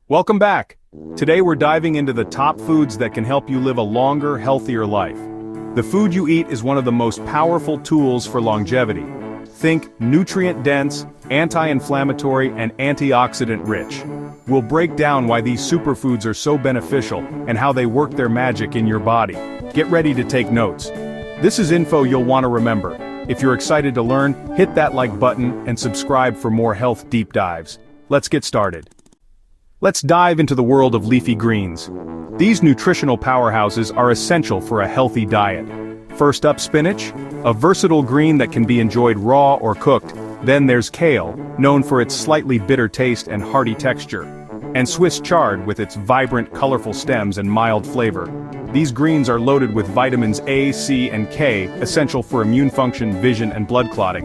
Welcome back! Today we're diving into the top foods that can help you live a longer, healthier life. The food you eat is one of the most powerful tools for longevity. Think nutrient-dense, anti-inflammatory, and antioxidant-rich. We'll break down why these superfoods are so beneficial and how they work their magic in your body. Get ready to take notes. This is info you'll want to remember. If you're excited to learn, hit that like button and subscribe for more health deep dives. Let's get started. Let's dive into the world of leafy greens. These nutritional powerhouses are essential for a healthy diet. First up, spinach, a versatile green that can be enjoyed raw or cooked. Then there's kale, known for its slightly bitter taste and hearty texture. And Swiss chard with its vibrant, colorful stems and mild flavor. These greens are loaded with vitamins A, C, and K, essential for immune function, vision, and blood clotting.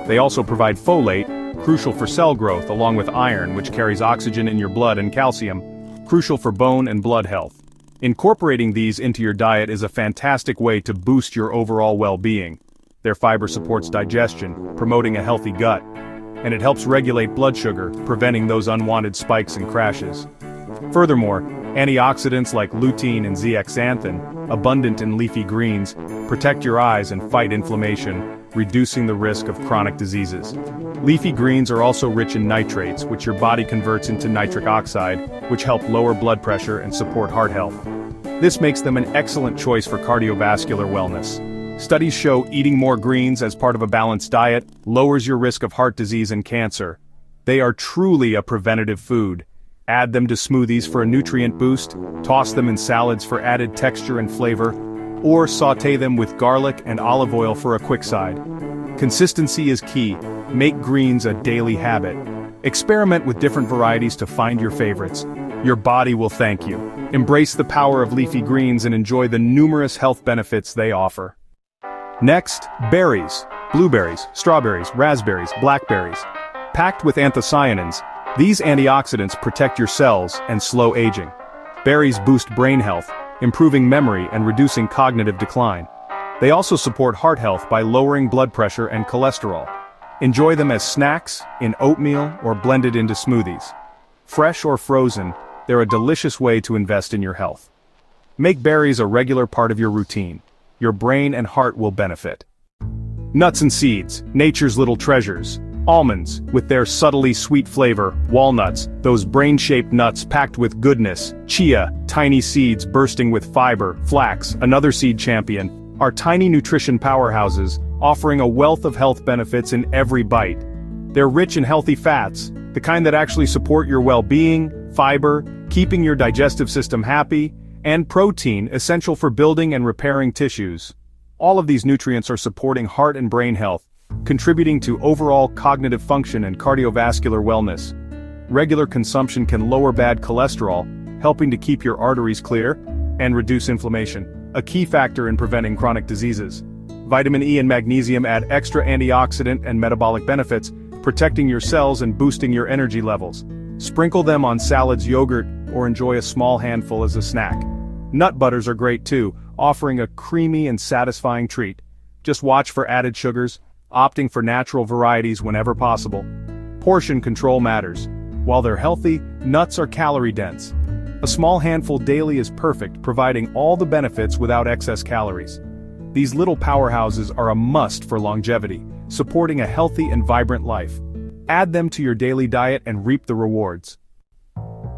They also provide folate, crucial for cell growth, along with iron, which carries oxygen in your blood, and calcium, crucial for bone and blood health. Incorporating these into your diet is a fantastic way to boost your overall well-being. Their fiber supports digestion, promoting a healthy gut, and it helps regulate blood sugar, preventing those unwanted spikes and crashes. Furthermore, antioxidants like lutein and zeaxanthin, abundant in leafy greens, protect your eyes and fight inflammation, reducing the risk of chronic diseases. Leafy greens are also rich in nitrates, which your body converts into nitric oxide, which help lower blood pressure and support heart health. This makes them an excellent choice for cardiovascular wellness. Studies show eating more greens as part of a balanced diet lowers your risk of heart disease and cancer. They are truly a preventative food. Add them to smoothies for a nutrient boost, toss them in salads for added texture and flavor, or sauté them with garlic and olive oil for a quick side. Consistency is key. Make greens a daily habit. Experiment with different varieties to find your favorites. Your body will thank you. Embrace the power of leafy greens and enjoy the numerous health benefits they offer. Next, berries, blueberries, strawberries, raspberries, blackberries. Packed with anthocyanins, these antioxidants protect your cells and slow aging. Berries boost brain health, improving memory and reducing cognitive decline. They also support heart health by lowering blood pressure and cholesterol. Enjoy them as snacks, in oatmeal, or blended into smoothies. Fresh or frozen, they're a delicious way to invest in your health. Make berries a regular part of your routine. Your brain and heart will benefit. Nuts and seeds, nature's little treasures. Almonds, with their subtly sweet flavor. Walnuts, those brain-shaped nuts packed with goodness. Chia, tiny seeds bursting with fiber. Flax, another seed champion, are tiny nutrition powerhouses, offering a wealth of health benefits in every bite. They're rich in healthy fats, the kind that actually support your well-being, fiber, keeping your digestive system happy, and protein, essential for building and repairing tissues. All of these nutrients are supporting heart and brain health, contributing to overall cognitive function and cardiovascular wellness. Regular consumption can lower bad cholesterol, helping to keep your arteries clear, and reduce inflammation, a key factor in preventing chronic diseases. Vitamin E and magnesium add extra antioxidant and metabolic benefits, protecting your cells and boosting your energy levels. Sprinkle them on salads, yogurt, or enjoy a small handful as a snack. Nut butters are great too, offering a creamy and satisfying treat. Just watch for added sugars, opting for natural varieties whenever possible. Portion control matters. While they're healthy, nuts are calorie-dense. A small handful daily is perfect, providing all the benefits without excess calories. These little powerhouses are a must for longevity, supporting a healthy and vibrant life. Add them to your daily diet and reap the rewards.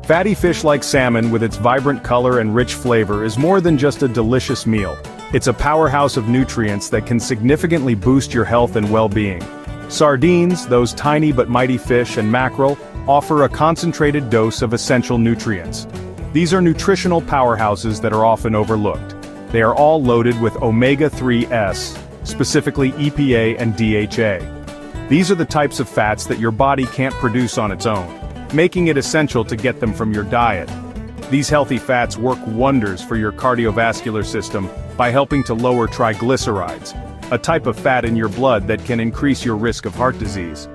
Fatty fish like salmon, with its vibrant color and rich flavor, is more than just a delicious meal. It's a powerhouse of nutrients that can significantly boost your health and well-being. Sardines, those tiny but mighty fish, and mackerel offer a concentrated dose of essential nutrients. These are nutritional powerhouses that are often overlooked. They are all loaded with omega-3s, specifically EPA and DHA. These are the types of fats that your body can't produce on its own, making it essential to get them from your diet. These healthy fats work wonders for your cardiovascular system by helping to lower triglycerides, a type of fat in your blood that can increase your risk of heart disease.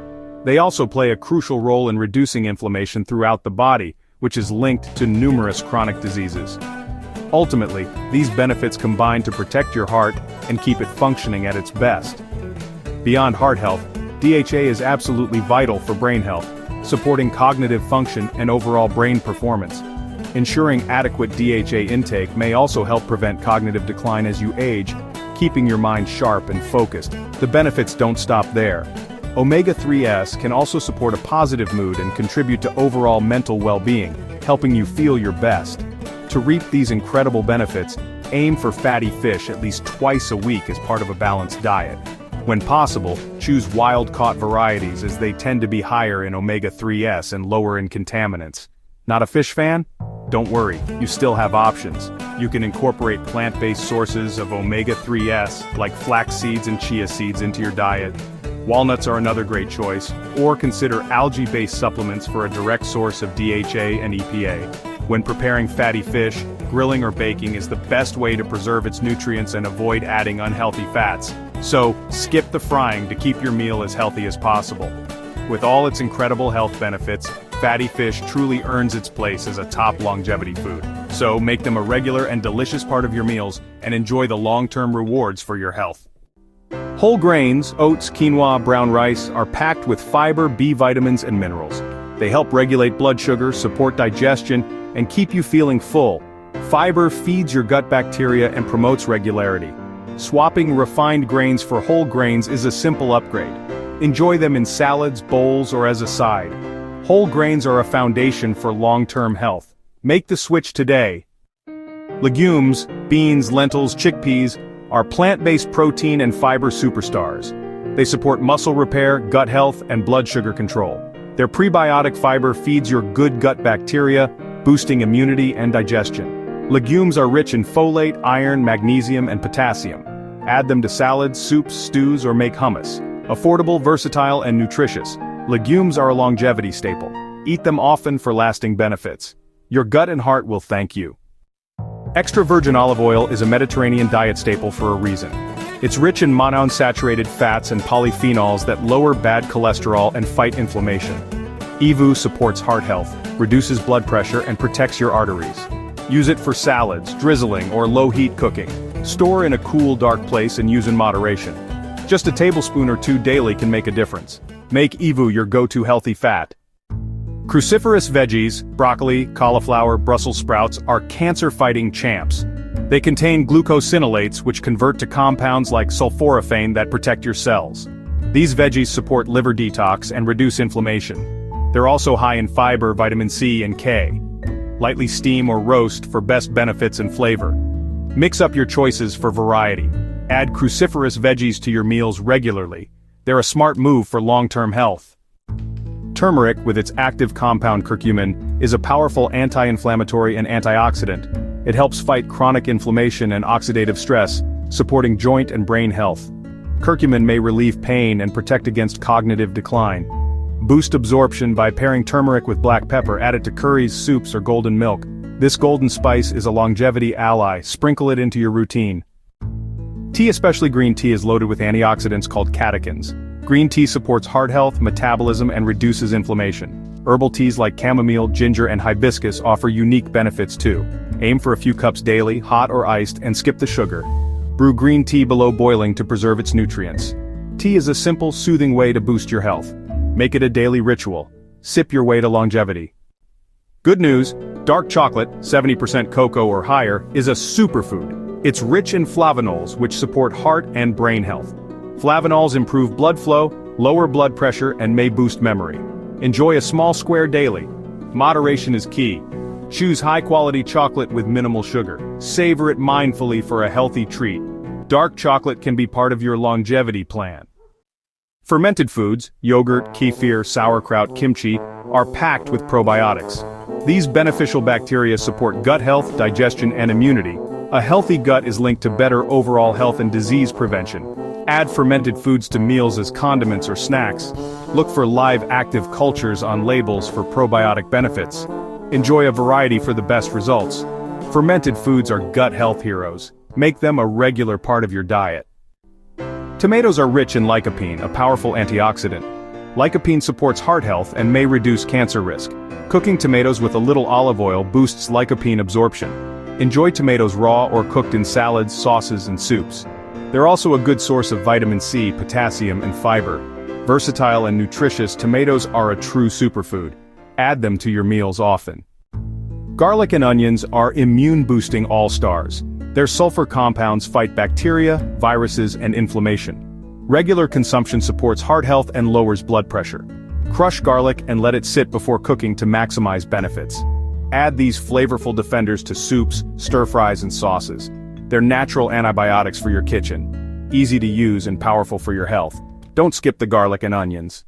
They also play a crucial role in reducing inflammation throughout the body, which is linked to numerous chronic diseases. Ultimately, these benefits combine to protect your heart and keep it functioning at its best. Beyond heart health, DHA is absolutely vital for brain health. supporting cognitive function and overall brain performance. Ensuring adequate DHA intake may also help prevent cognitive decline as you age, keeping your mind sharp and focused. The benefits don't stop there. Omega-3s can also support a positive mood and contribute to overall mental well-being, helping you feel your best. To reap these incredible benefits, aim for fatty fish at least twice a week as part of a balanced diet. When possible, choose wild-caught varieties as they tend to be higher in omega-3s and lower in contaminants. Not a fish fan? Don't worry, you still have options. You can incorporate plant-based sources of omega-3s, like flax seeds and chia seeds, into your diet. Walnuts are another great choice, or consider algae-based supplements for a direct source of DHA and EPA. When preparing fatty fish, grilling or baking is the best way to preserve its nutrients and avoid adding unhealthy fats. So, skip the frying to keep your meal as healthy as possible. With all its incredible health benefits, fatty fish truly earns its place as a top longevity food. So, make them a regular and delicious part of your meals, and enjoy the long-term rewards for your health. Whole grains, oats, quinoa, brown rice, are packed with fiber, B vitamins, and minerals. They help regulate blood sugar, support digestion, and keep you feeling full. Fiber feeds your gut bacteria and promotes regularity. Swapping refined grains for whole grains is a simple upgrade. Enjoy them in salads, bowls, or as a side. Whole grains are a foundation for long-term health. Make the switch today. Legumes, beans, lentils, chickpeas, are plant-based protein and fiber superstars. They support muscle repair, gut health, and blood sugar control. Their prebiotic fiber feeds your good gut bacteria, boosting immunity and digestion. Legumes are rich in folate, iron, magnesium, and potassium. Add them to salads, soups, stews, or make hummus. Affordable, versatile, and nutritious, legumes are a longevity staple. Eat them often for lasting benefits. Your gut and heart will thank you. Extra virgin olive oil is a Mediterranean diet staple for a reason. It's rich in monounsaturated fats and polyphenols that lower bad cholesterol and fight inflammation. EVU supports heart health, reduces blood pressure, and protects your arteries. Use it for salads, drizzling, or low-heat cooking. Store in a cool, dark place and use in moderation. Just a tablespoon or two daily can make a difference. Make EVU your go-to healthy fat. Cruciferous veggies, broccoli, cauliflower, Brussels sprouts, are cancer-fighting champs. They contain glucosinolates which convert to compounds like sulforaphane that protect your cells. These veggies support liver detox and reduce inflammation. They're also high in fiber, vitamin C, and K. Lightly steam or roast for best benefits and flavor. Mix up your choices for variety. Add cruciferous veggies to your meals regularly. They're a smart move for long-term health. Turmeric, with its active compound curcumin, is a powerful anti-inflammatory and antioxidant. It helps fight chronic inflammation and oxidative stress, supporting joint and brain health. Curcumin may relieve pain and protect against cognitive decline. Boost absorption by pairing turmeric with black pepper. Add it to curries, soups, or golden milk. This golden spice is a longevity ally. Sprinkle it into your routine. Tea, especially green tea, is loaded with antioxidants called catechins. Green tea supports heart health, metabolism, and reduces inflammation. Herbal teas like chamomile, ginger, and hibiscus offer unique benefits too. Aim for a few cups daily, hot or iced, and skip the sugar. Brew green tea below boiling to preserve its nutrients. Tea is a simple, soothing way to boost your health. Make it a daily ritual. Sip your way to longevity. Good news, dark chocolate, 70% cocoa or higher, is a superfood. It's rich in flavonols which support heart and brain health. Flavonols improve blood flow, lower blood pressure, and may boost memory. Enjoy a small square daily. Moderation is key. Choose high-quality chocolate with minimal sugar. Savor it mindfully for a healthy treat. Dark chocolate can be part of your longevity plan. Fermented foods, yogurt, kefir, sauerkraut, kimchi, are packed with probiotics. These beneficial bacteria support gut health, digestion, and immunity. A healthy gut is linked to better overall health and disease prevention. Add fermented foods to meals as condiments or snacks. Look for live active cultures on labels for probiotic benefits. Enjoy a variety for the best results. Fermented foods are gut health heroes. Make them a regular part of your diet. Tomatoes are rich in lycopene, a powerful antioxidant. Lycopene supports heart health and may reduce cancer risk. Cooking tomatoes with a little olive oil boosts lycopene absorption. Enjoy tomatoes raw or cooked in salads, sauces, and soups. They're also a good source of vitamin C, potassium, and fiber. Versatile and nutritious, tomatoes are a true superfood. Add them to your meals often. Garlic and onions are immune-boosting all-stars. Their sulfur compounds fight bacteria, viruses, and inflammation. Regular consumption supports heart health and lowers blood pressure. Crush garlic and let it sit before cooking to maximize benefits. Add these flavorful defenders to soups, stir-fries, and sauces. They're natural antibiotics for your kitchen. Easy to use and powerful for your health. Don't skip the garlic and onions.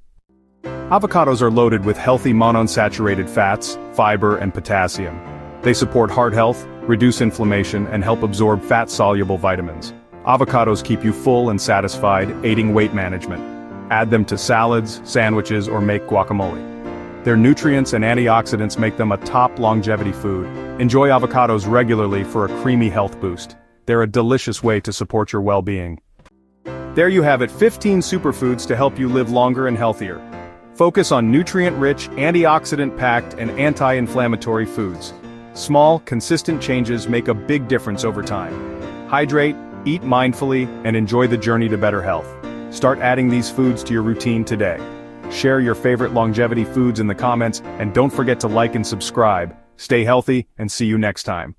Avocados are loaded with healthy monounsaturated fats, fiber, and potassium. They support heart health, reduce inflammation, and help absorb fat-soluble vitamins. Avocados keep you full and satisfied, aiding weight management. Add them to salads, sandwiches, or make guacamole. Their nutrients and antioxidants make them a top longevity food. Enjoy avocados regularly for a creamy health boost. They're a delicious way to support your well-being. There you have it, 15 superfoods to help you live longer and healthier. Focus on nutrient-rich, antioxidant-packed, and anti-inflammatory foods. Small, consistent changes make a big difference over time. Hydrate, eat mindfully, and enjoy the journey to better health. Start adding these foods to your routine today. Share your favorite longevity foods in the comments, and don't forget to like and subscribe. Stay healthy, and see you next time.